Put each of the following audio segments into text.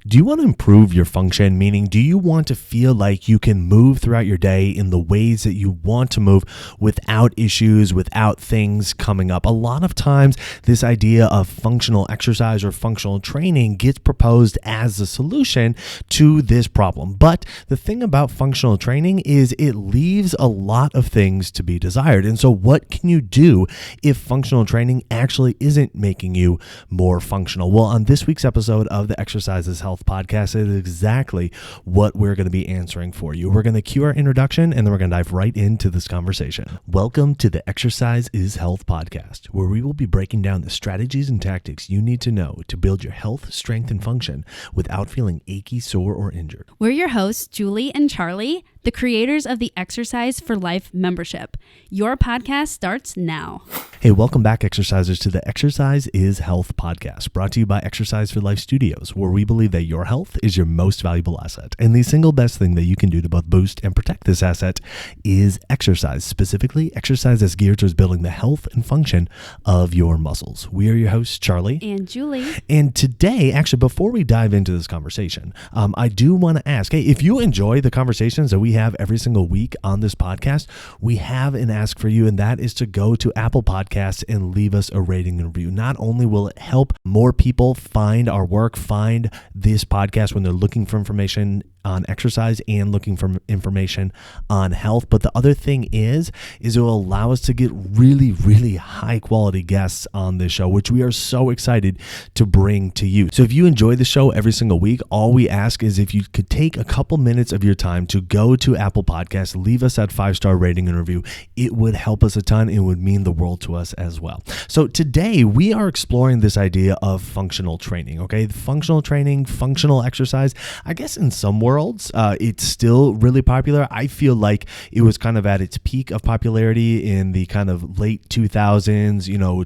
Do you want to improve your function? Meaning, do you want to feel like you can move throughout your day in the ways that you want to move without issues, without things coming up? A lot of times, this idea of functional exercise or functional training gets proposed as the solution to this problem. But the thing about functional training is it leaves a lot of things to be desired. And so what can you do if functional training actually isn't making you more functional? Well, on this week's episode of the Exercise is Health podcast, it is exactly what we're going to be answering for you. We're going to cue our introduction and then we're going to dive right into this conversation. Welcome to the Exercise is Health podcast, where we will be breaking down the strategies and tactics you need to know to build your health, strength, and function without feeling achy, sore, or injured. We're your hosts, Julie and Charlie, the creators of the Exercise for Life membership. Your podcast starts now. Hey, welcome back, exercisers, to the Exercise is Health podcast, brought to you by Exercise for Life Studios, where we believe that your health is your most valuable asset. And the single best thing that you can do to both boost and protect this asset is exercise. Specifically, exercise is geared towards building the health and function of your muscles. We are your hosts, Charlie and Julie. And today, actually, before we dive into this conversation, I do want to ask, hey, if you enjoy the conversations that we have every single week on this podcast, we have an ask for you, and that is to go to Apple Podcasts and leave us a rating and review. Not only will it help more people find our work, find this podcast when they're looking for information on exercise and looking for information on health, but the other thing is it will allow us to get really, really high quality guests on this show, which we are so excited to bring to you. So if you enjoy the show every single week, all we ask is if you could take a couple minutes of your time to go to Apple Podcasts, leave us that 5-star rating and review. It would help us a ton. It would mean the world to us as well. So today we are exploring this idea of functional training, okay? Functional training, functional exercise. I guess in some worlds, it's still really popular. I feel like it was kind of at its peak of popularity in the kind of late 2000s,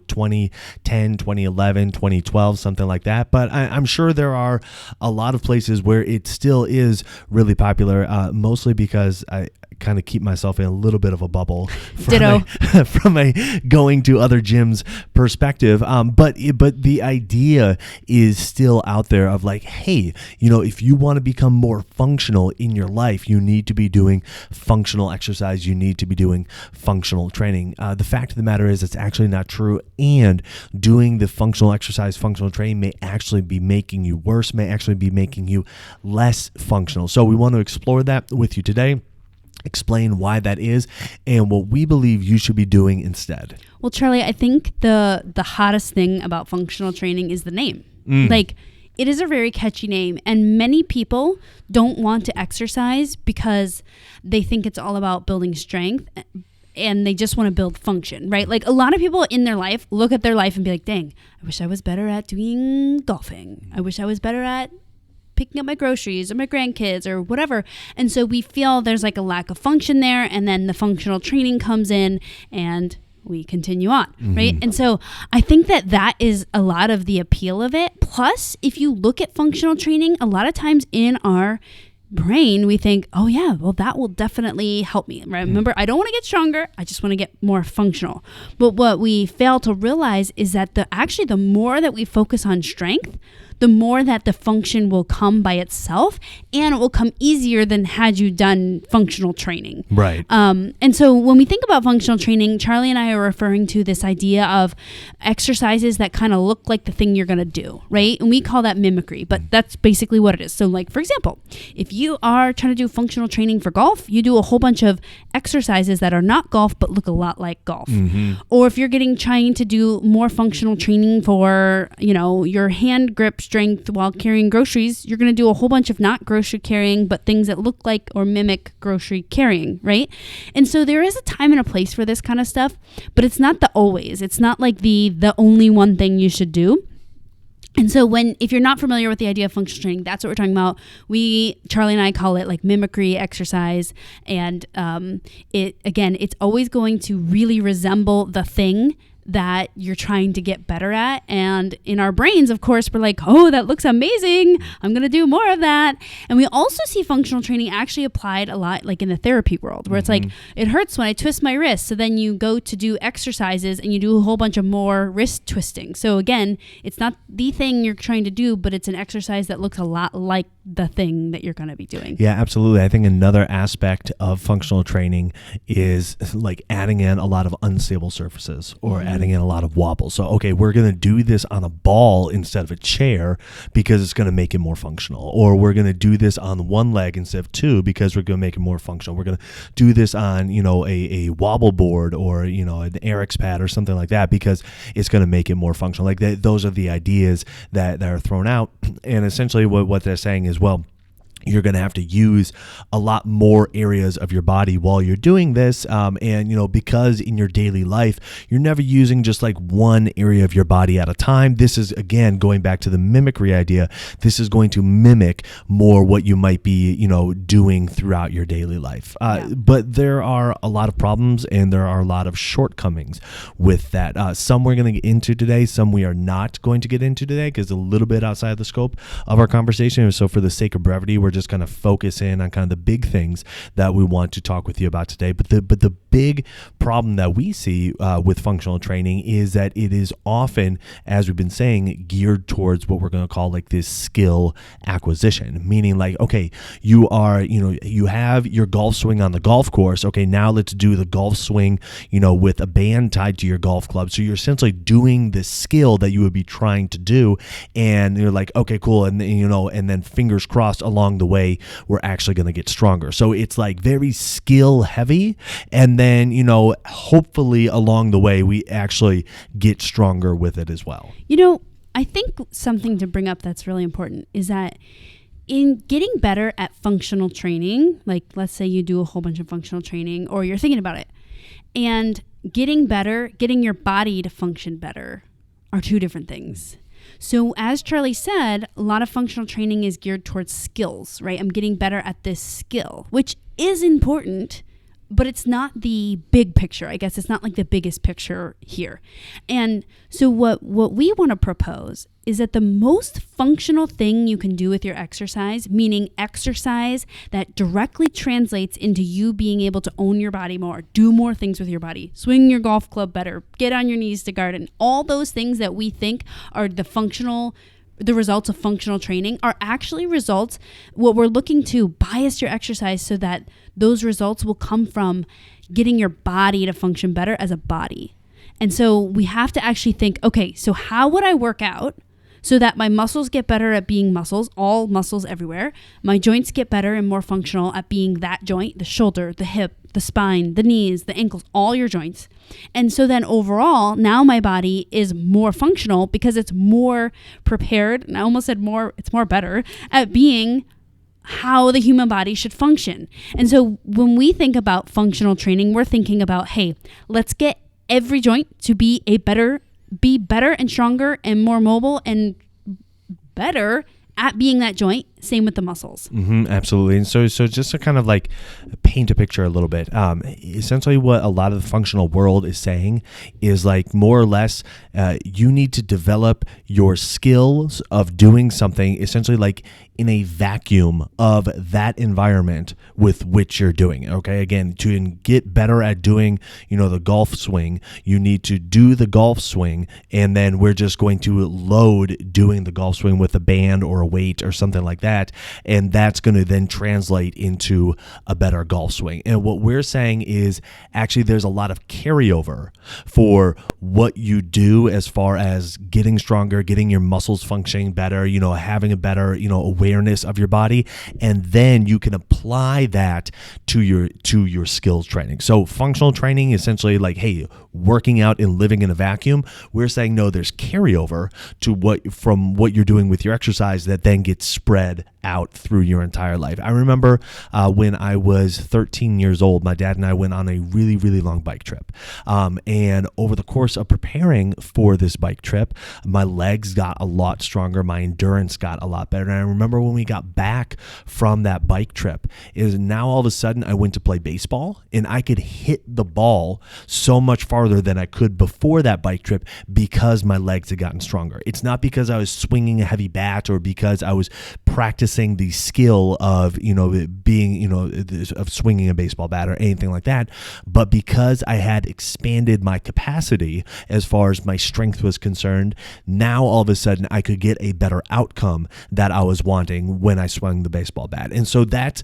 2010, 2011, 2012, something like that. But I'm sure there are a lot of places where it still is really popular, mostly because I kind of keep myself in a little bit of a bubble from a going to other gyms perspective. But the idea is still out there of like, hey, if you want to become more functional in your life, you need to be doing functional exercise. You need to be doing functional training. The fact of the matter is it's actually not true. And doing the functional exercise, functional training may actually be making you worse, may actually be making you less functional. So we want to explore that with you today. Explain why that is and what we believe you should be doing instead. Well, Charlie, I think the hottest thing about functional training is the name. Like, it is a very catchy name, and many people don't want to exercise because they think it's all about building strength and they just want to build function, right? Like, a lot of people in their life look at their life and be like, dang, I wish I was better at doing golfing. I wish I was better at picking up my groceries or my grandkids or whatever. And so we feel there's like a lack of function there, and then the functional training comes in and we continue on, right? And so I think that is a lot of the appeal of it. Plus, if you look at functional training, a lot of times in our brain, we think, oh yeah, well, that will definitely help me, right? Remember, I don't want to get stronger. I just want to get more functional. But what we fail to realize is that the more that we focus on strength, the more that the function will come by itself, and it will come easier than had you done functional training. Right. And so when we think about functional training, Charlie and I are referring to this idea of exercises that kind of look like the thing you're going to do, right? And we call that mimicry, but that's basically what it is. So like, for example, if you are trying to do functional training for golf, you do a whole bunch of exercises that are not golf, but look a lot like golf. Or if you're trying to do more functional training for, your hand grip strength while carrying groceries, you're going to do a whole bunch of not grocery carrying, but things that look like or mimic grocery carrying, right? And so there is a time and a place for this kind of stuff, but it's not the always. It's not like the only one thing you should do. And so if you're not familiar with the idea of functional training, that's what we're talking about. Charlie and I call it like mimicry exercise. And it's always going to really resemble the thing that you're trying to get better at. And in our brains, of course, we're like, oh, that looks amazing. I'm going to do more of that. And we also see functional training actually applied a lot like in the therapy world, where it's like, it hurts when I twist my wrist. So then you go to do exercises and you do a whole bunch of more wrist twisting. So again, it's not the thing you're trying to do, but it's an exercise that looks a lot like the thing that you're going to be doing. Yeah, absolutely. I think another aspect of functional training is like adding in a lot of unstable surfaces or adding in a lot of wobble. So, okay, we're going to do this on a ball instead of a chair because it's going to make it more functional. Or we're going to do this on one leg instead of two because we're going to make it more functional. We're going to do this on, a wobble board or, an Eric's pad or something like that because it's going to make it more functional. Like those are the ideas that are thrown out. And essentially what they're saying is, well, you're going to have to use a lot more areas of your body while you're doing this. Because in your daily life, you're never using just like one area of your body at a time. This is, again, going back to the mimicry idea. This is going to mimic more what you might be, doing throughout your daily life. But there are a lot of problems and there are a lot of shortcomings with that. Some we're going to get into today. Some we are not going to get into today because it's a little bit outside the scope of our conversation. So for the sake of brevity, we're just going to focus in on kind of the big things that we want to talk with you about today. But the big problem that we see with functional training is that it is often, as we've been saying, geared towards what we're going to call like this skill acquisition, meaning like, okay, you have your golf swing on the golf course. Okay, now let's do the golf swing, with a band tied to your golf club. So you're essentially doing the skill that you would be trying to do. And you're like, okay, cool. And and then fingers crossed along the way, we're actually going to get stronger. So it's like very skill heavy. And then, hopefully along the way, we actually get stronger with it as well. I think something to bring up that's really important is that in getting better at functional training, like let's say you do a whole bunch of functional training or you're thinking about it, and getting your body to function better are two different things. So as Charlie said, a lot of functional training is geared towards skills, right? I'm getting better at this skill, which is important, but it's not the big picture. I guess it's not like the biggest picture here. And so what we want to propose is that the most functional thing you can do with your exercise, meaning exercise that directly translates into you being able to own your body more, do more things with your body, swing your golf club better, get on your knees to garden, all those things that we think are the results of functional training are actually results. What we're looking to bias your exercise so that those results will come from getting your body to function better as a body. And so we have to actually think, okay, so how would I work out so that my muscles get better at being muscles, all muscles everywhere. My joints get better and more functional at being that joint, the shoulder, the hip, the spine, the knees, the ankles, all your joints. And so then overall, now my body is more functional because it's more prepared. And I almost said it's more better at being how the human body should function. And so when we think about functional training, we're thinking about, hey, let's get every joint to be better and stronger and more mobile and better at being that joint. Same with the muscles. Absolutely. And so just to kind of like paint a picture a little bit, essentially what a lot of the functional world is saying is like more or less you need to develop your skills of doing something essentially like in a vacuum of that environment with which you're doing it. Okay. Again, to get better at doing, the golf swing, you need to do the golf swing. And then we're just going to load doing the golf swing with a band or a weight or something like that. And that's going to then translate into a better golf swing. And what we're saying is actually there's a lot of carryover for what you do as far as getting stronger, getting your muscles functioning better, having a better, awareness of your body. And then you can apply that to your skills training. So functional training essentially like, hey, working out and living in a vacuum. We're saying no, there's carryover to from what you're doing with your exercise that then gets spread out through your entire life. I remember when I was 13 years old, my dad and I went on a really, really long bike trip. And over the course of preparing for this bike trip, my legs got a lot stronger. My endurance got a lot better. And I remember when we got back from that bike trip, is now all of a sudden I went to play baseball and I could hit the ball so much farther than I could before that bike trip because my legs had gotten stronger. It's not because I was swinging a heavy bat or because I was practicing the skill of, being, of swinging a baseball bat or anything like that, but because I had expanded my capacity as far as my strength was concerned. Now all of a sudden I could get a better outcome that I was wanting when I swung the baseball bat. And so that's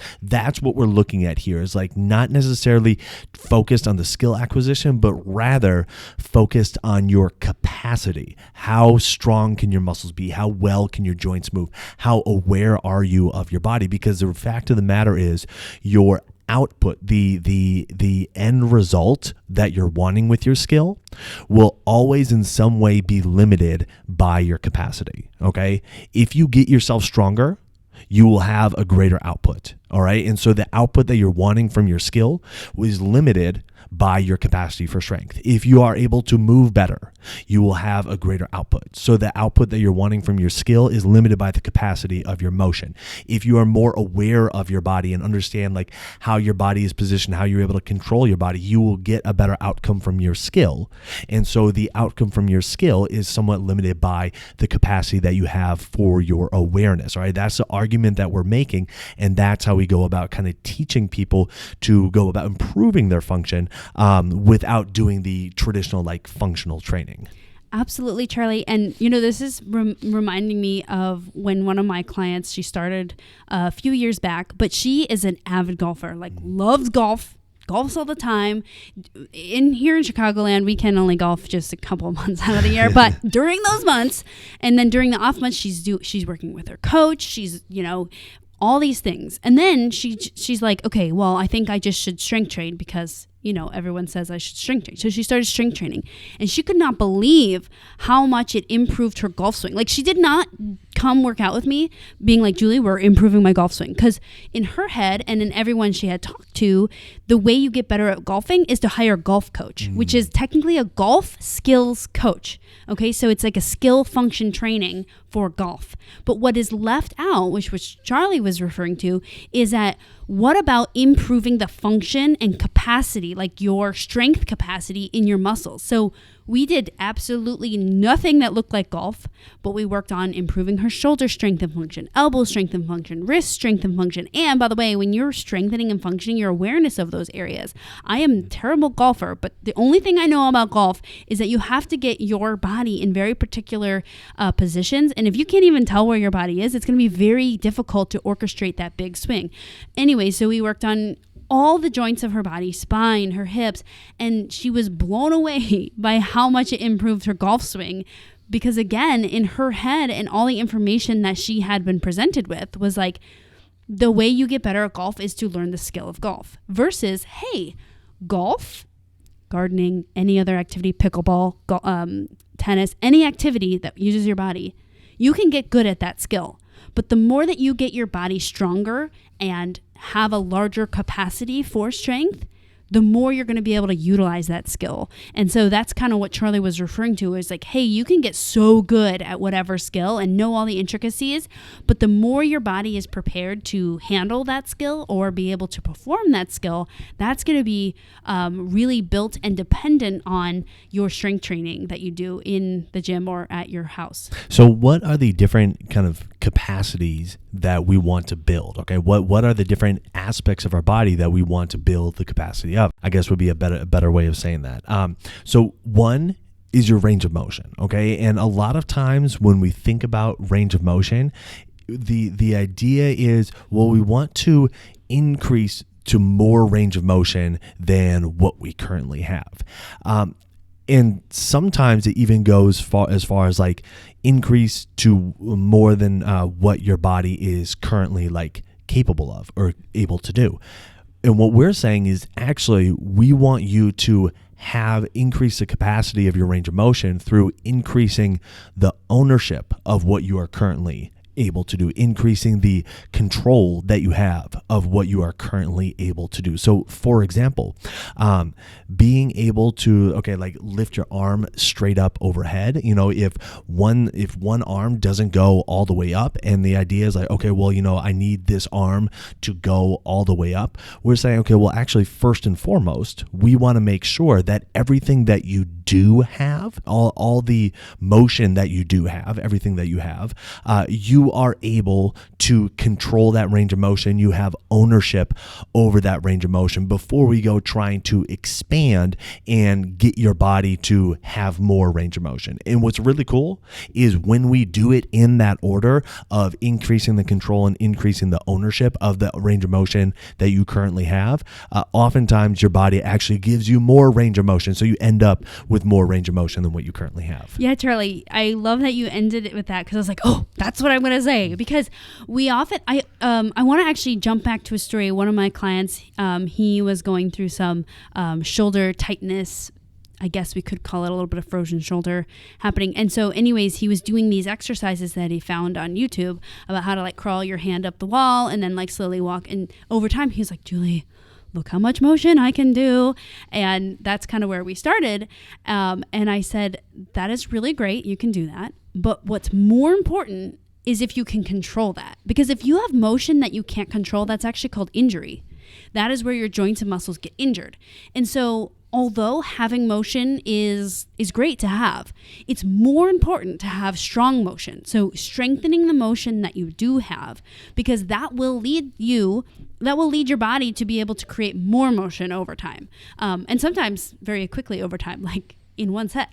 what we're looking at here, is like not necessarily focused on the skill acquisition, but rather focused on your capacity. How strong can your muscles be? How well can your joints move? How aware are you of your body? Because the fact of the matter is, your output, the end result that you're wanting with your skill will always in some way be limited by your capacity. Okay. If you get yourself stronger, you will have a greater output. All right. And so the output that you're wanting from your skill is limited by your capacity for strength. If you are able to move better, you will have a greater output. So the output that you're wanting from your skill is limited by the capacity of your motion. If you are more aware of your body and understand like how your body is positioned, how you're able to control your body, you will get a better outcome from your skill. And so the outcome from your skill is somewhat limited by the capacity that you have for your awareness. All right. That's the argument that we're making. And that's how we go about kind of teaching people to go about improving their function without doing the traditional like functional training. Absolutely, Charlie. And, this is reminding me of when one of my clients, she started a few years back, but she is an avid golfer, like loves golf, golfs all the time. Here in Chicagoland, we can only golf just a couple of months out of the year, but during those months, and then during the off months, she's working with her coach. She's, all these things. And then she's like, okay, well, I think I just should strength train because, everyone says I should strength train. So she started strength training and she could not believe how much it improved her golf swing. Like she did not come work out with me being like, Julie, we're improving my golf swing. Because in her head and in everyone she had talked to, the way you get better at golfing is to hire a golf coach, which is technically a golf skills coach. Okay, so it's like a skill function training for golf. But what is left out, which Charlie was referring to, is that what about improving the function and capacity, like your strength capacity in your muscles? So we did absolutely nothing that looked like golf, but we worked on improving her shoulder strength and function, elbow strength and function, wrist strength and function. And by the way, when you're strengthening and functioning, your awareness of those areas. I am a terrible golfer, but the only thing I know about golf is that you have to get your body in very particular positions. And if you can't even tell where your body is, it's going to be very difficult to orchestrate that big swing. Anyway, so we worked on all the joints of her body, spine, her hips, and she was blown away by how much it improved her golf swing. Because again, in her head and all the information that she had been presented with was like, the way you get better at golf is to learn the skill of golf versus, hey, golf, gardening, any other activity, pickleball, tennis, any activity that uses your body, you can get good at that skill. But the more that you get your body stronger and have a larger capacity for strength, the more you're going to be able to utilize that skill. And so that's kind of what Charlie was referring to, is like, hey, you can get so good at whatever skill and know all the intricacies, but the more your body is prepared to handle that skill or be able to perform that skill, that's going to be really built and dependent on your strength training that you do in the gym or at your house. So what are the different kind of capacities that we want to build? Okay, what are the different aspects of our body that we want to build the capacity of? I guess would be a better way of saying that. So one is your range of motion. Okay, and a lot of times when we think about range of motion, the idea is, well, we want to increase to more range of motion than what we currently have. And sometimes it even goes as far as like increase to more than what your body is currently like capable of or able to do. And what we're saying is actually we want you to have increased the capacity of your range of motion through increasing the ownership of what you are currently able to do, increasing the control that you have of what you are currently able to do. So for example, being able to, like lift your arm straight up overhead, if one arm doesn't go all the way up, and the idea is like, I need this arm to go all the way up. We're saying, actually first and foremost, we want to make sure that everything that you do have, all the motion that you do have, everything that you have, you are able to control that range of motion. You have ownership over that range of motion before we go trying to expand and get your body to have more range of motion. And what's really cool is when we do it in that order of increasing the control and increasing the ownership of the range of motion that you currently have, oftentimes your body actually gives you more range of motion. So you end up with more range of motion than what you currently have. Yeah, Charlie, I love that you ended it with that, because I was like, oh, that's what I'm going to say. Because we often, I want to actually jump back to a story. One of my clients, he was going through some shoulder tightness. I guess we could call it a little bit of frozen shoulder happening. And so anyways, he was doing these exercises that he found on YouTube about how to like crawl your hand up the wall and then like slowly walk. And over time, he was like, Julie, look how much motion I can do. And that's kind of where we started. And I said, that is really great. You can do that. But what's more important is if you can control that. Because if you have motion that you can't control, that's actually called injury. That is where your joints and muscles get injured. And so although having motion is great to have, it's more important to have strong motion. So strengthening the motion that you do have, because that will lead your body to be able to create more motion over time. And sometimes very quickly over time, like in one set.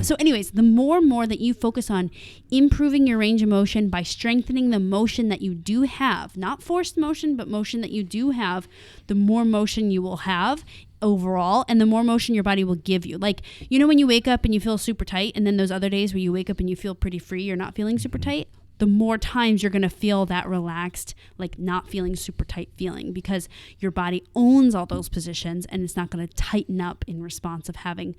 So anyways, the more that you focus on improving your range of motion by strengthening the motion that you do have, not forced motion, but motion that you do have, the more motion you will have overall, and the more motion your body will give you. Like, when you wake up and you feel super tight, and then those other days where you wake up and you feel pretty free, you're not feeling super tight, the more times you're going to feel that relaxed, like not feeling super tight feeling, because your body owns all those positions and it's not going to tighten up in response of having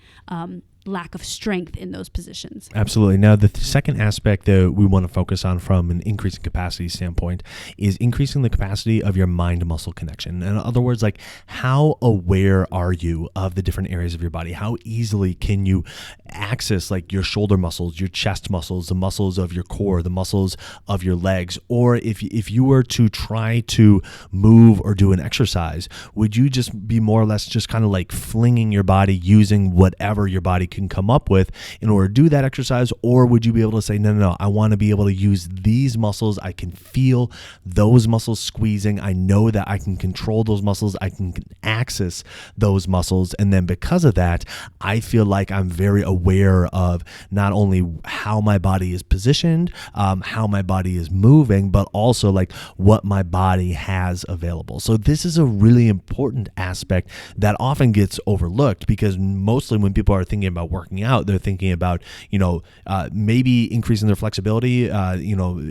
lack of strength in those positions. Absolutely. Now, the second aspect that we want to focus on from an increasing capacity standpoint is increasing the capacity of your mind-muscle connection. In other words, like, how aware are you of the different areas of your body? How easily can you access like your shoulder muscles, your chest muscles, the muscles of your core, the muscles of your legs? Or if you were to try to move or do an exercise, would you just be more or less just kind of like flinging your body using whatever your body can come up with in order to do that exercise? Or would you be able to say, no, I want to be able to use these muscles. I can feel those muscles squeezing. I know that I can control those muscles. I can access those muscles. And then because of that, I feel like I'm very aware of not only how my body is positioned, how my body is moving, but also like what my body has available. So this is a really important aspect that often gets overlooked, because mostly when people are thinking about working out, they're thinking about, maybe increasing their flexibility,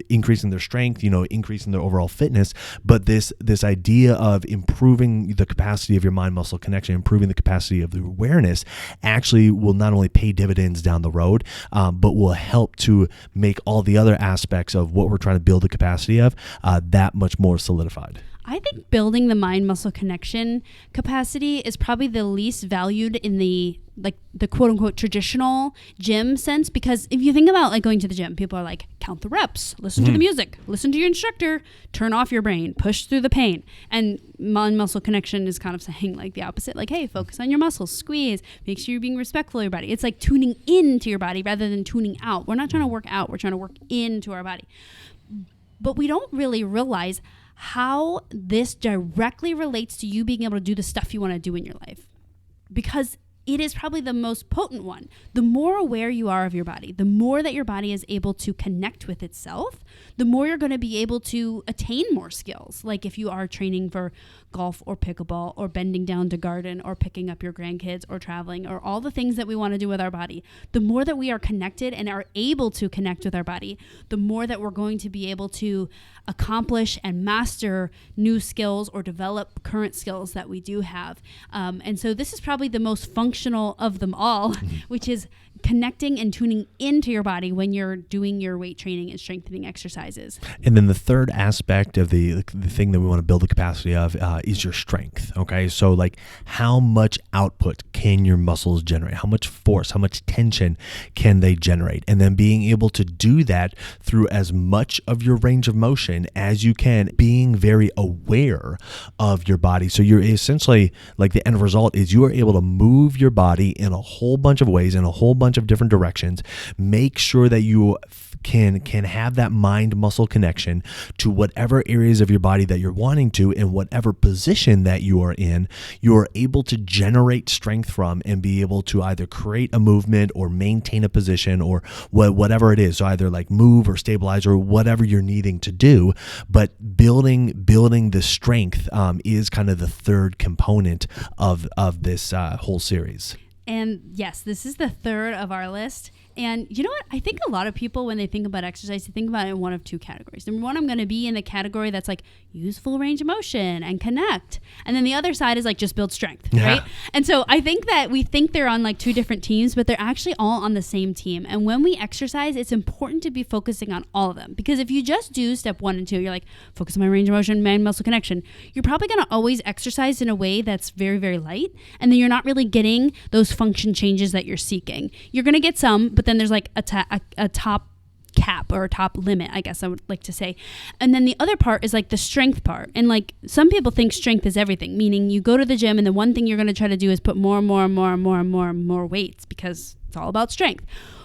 increasing their strength, increasing their overall fitness. But this idea of improving the capacity of your mind-muscle connection, improving the capacity of the awareness, actually will not only pay dividends down the road, but will help to make all the other aspects of what we're trying to build the capacity of that much more solidified. I think building the mind-muscle connection capacity is probably the least valued in the quote-unquote traditional gym sense, because if you think about like going to the gym, people are like, count the reps, listen to the music, listen to your instructor, turn off your brain, push through the pain. And mind-muscle connection is kind of saying like the opposite, like, hey, focus on your muscles, squeeze, make sure you're being respectful of your body. It's like tuning into your body rather than tuning out. We're not trying to work out, we're trying to work into our body. But we don't really realize how this directly relates to you being able to do the stuff you want to do in your life, because it is probably the most potent one. The more aware you are of your body, the more that your body is able to connect with itself, the more you're going to be able to attain more skills. Like if you are training for golf or pickleball or bending down to garden or picking up your grandkids or traveling or all the things that we want to do with our body, the more that we are connected and are able to connect with our body, the more that we're going to be able to accomplish and master new skills or develop current skills that we do have. And so this is probably the most functional of them all, which is connecting and tuning into your body when you're doing your weight training and strengthening exercises. And then the third aspect of the thing that we want to build the capacity of is your strength. Okay, so like how much output can your muscles generate? How much force, how much tension can they generate? And then being able to do that through as much of your range of motion as you can, being very aware of your body. So you're essentially, like, the end result is you are able to move your body in a whole bunch of ways, in a whole bunch of different directions. Make sure that you can have that mind muscle connection to whatever areas of your body that you're wanting to, in whatever position that you are in, you are able to generate strength from and be able to either create a movement or maintain a position or whatever it is. So either like move or stabilize or whatever you're needing to do, but building the strength is kind of the third component of this whole series. And yes, this is the third of our list. And you know what? I think a lot of people, when they think about exercise, they think about it in one of two categories. Number one, I'm going to be in the category that's like use full range of motion and connect. And then the other side is like just build strength, right? And so I think that we think they're on like two different teams, but they're actually all on the same team. And when we exercise, it's important to be focusing on all of them. Because if you just do step 1 and 2, you're like, focus on my range of motion, mind muscle connection, you're probably going to always exercise in a way that's very, very light. And then you're not really getting those function changes that you're seeking. You're going to get some, but then there's like a top cap or a top limit, I guess I would like to say. And then the other part is like the strength part. And like some people think strength is everything, meaning you go to the gym and the one thing you're going to try to do is put more weights because it's all about strength.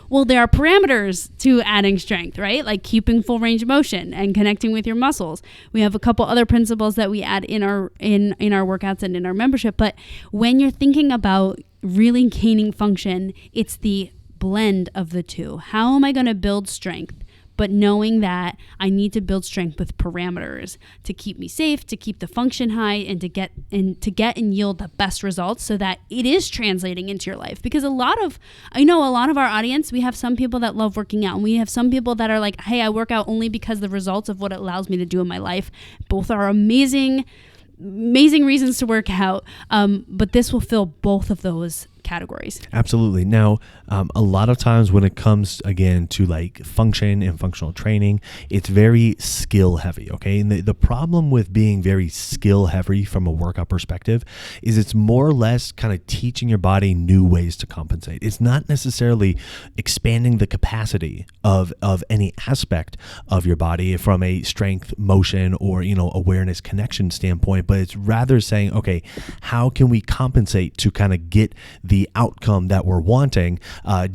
Well, there are parameters to adding strength, right? Like keeping full range of motion and connecting with your muscles. We have a couple other principles that we add in our workouts and in our membership. But when you're thinking about really gaining function, it's the blend of the two. How am I going to build strength? But knowing that I need to build strength with parameters to keep me safe, to keep the function high, and to get and yield the best results so that it is translating into your life. Because I know a lot of our audience, we have some people that love working out, and we have some people that are like, hey, I work out only because the results of what it allows me to do in my life. Both are amazing reasons to work out, but this will fill both of those categories. Absolutely. Now, a lot of times when it comes again to like function and functional training, it's very skill heavy. Okay. And the problem with being very skill heavy from a workout perspective is it's more or less kind of teaching your body new ways to compensate. It's not necessarily expanding the capacity of any aspect of your body from a strength, motion, or, awareness connection standpoint, but it's rather saying, okay, how can we compensate to kind of get the outcome that we're wanting,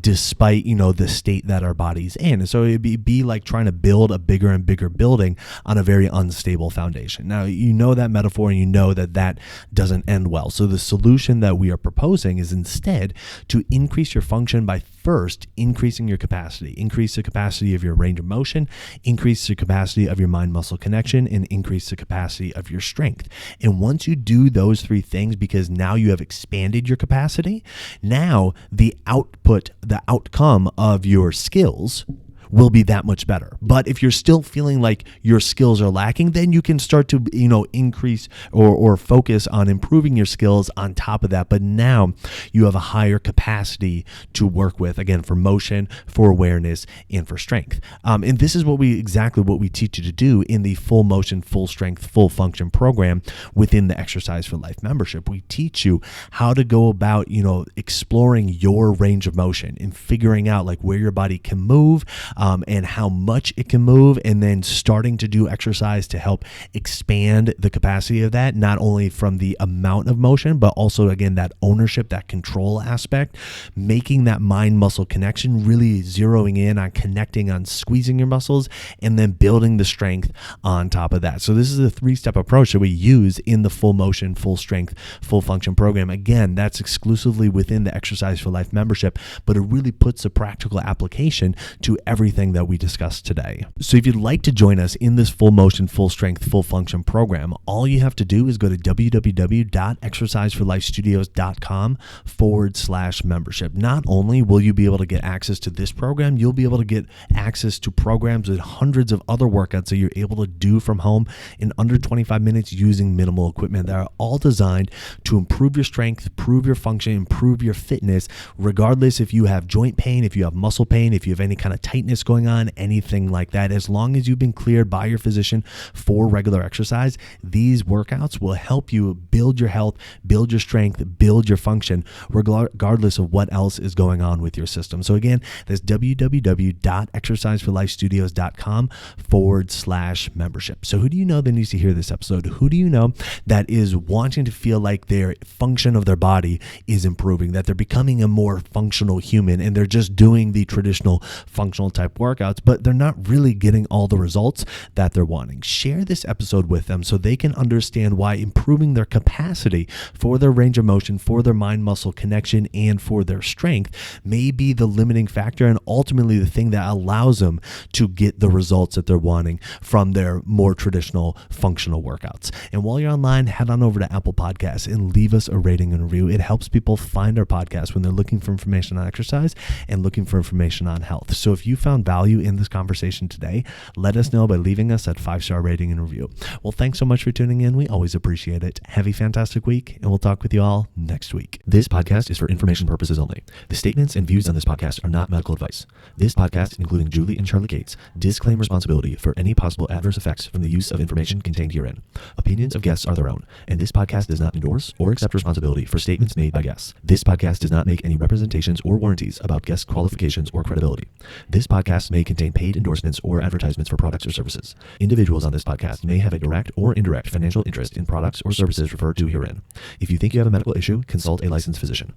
despite, the state that our body's in. And so it'd be like trying to build a bigger and bigger building on a very unstable foundation. Now, that metaphor, and that doesn't end well. So the solution that we are proposing is instead to increase your function by first increasing your capacity. Increase the capacity of your range of motion, increase the capacity of your mind-muscle connection, and increase the capacity of your strength. And once you do those three things, because now you have expanded your capacity, now the outcome of your skills will be that much better. But if you're still feeling like your skills are lacking, then you can start to, increase or focus on improving your skills on top of that. But now you have a higher capacity to work with, again, for motion, for awareness, and for strength. And this is exactly what we teach you to do in the full motion, full strength, full function program within the Exercise for Life membership. We teach you how to go about, exploring your range of motion and figuring out like where your body can move, and how much it can move, and then starting to do exercise to help expand the capacity of that, not only from the amount of motion, but also, again, that ownership, that control aspect, making that mind-muscle connection, really zeroing in on connecting, on squeezing your muscles, and then building the strength on top of that. So this is a 3-step approach that we use in the full motion, full strength, full function program. Again, that's exclusively within the Exercise for Life membership, but it really puts a practical application to everything everything that we discussed today. So if you'd like to join us in this full motion, full strength, full function program, all you have to do is go to www.exerciseforlifestudios.com/membership. Not only will you be able to get access to this program, you'll be able to get access to programs with hundreds of other workouts that you're able to do from home in under 25 minutes using minimal equipment that are all designed to improve your strength, improve your function, improve your fitness, regardless if you have joint pain, if you have muscle pain, if you have any kind of tightness going on, anything like that. As long as you've been cleared by your physician for regular exercise, these workouts will help you build your health, build your strength, build your function, regardless of what else is going on with your system. So again, that's www.exerciseforlifestudios.com/membership. So who do you know that needs to hear this episode? Who do you know that is wanting to feel like their function of their body is improving, that they're becoming a more functional human, and they're just doing the traditional functional type workouts, but they're not really getting all the results that they're wanting? Share this episode with them so they can understand why improving their capacity for their range of motion, for their mind-muscle connection, and for their strength may be the limiting factor and ultimately the thing that allows them to get the results that they're wanting from their more traditional functional workouts. And while you're online, head on over to Apple Podcasts and leave us a rating and review. It helps people find our podcast when they're looking for information on exercise and looking for information on health. So if you found value in this conversation today, let us know by leaving us that 5-star rating and review. Well, thanks so much for tuning in. We always appreciate it. Have a fantastic week, and we'll talk with you all next week. This podcast is for information purposes only. The statements and views on this podcast are not medical advice. This podcast, including Julie and Charlie Gates, disclaim responsibility for any possible adverse effects from the use of information contained herein. Opinions of guests are their own, and this podcast does not endorse or accept responsibility for statements made by guests. This podcast does not make any representations or warranties about guest qualifications or credibility. This podcast may contain paid endorsements or advertisements for products or services. Individuals on this podcast may have a direct or indirect financial interest in products or services referred to herein. If you think you have a medical issue, consult a licensed physician.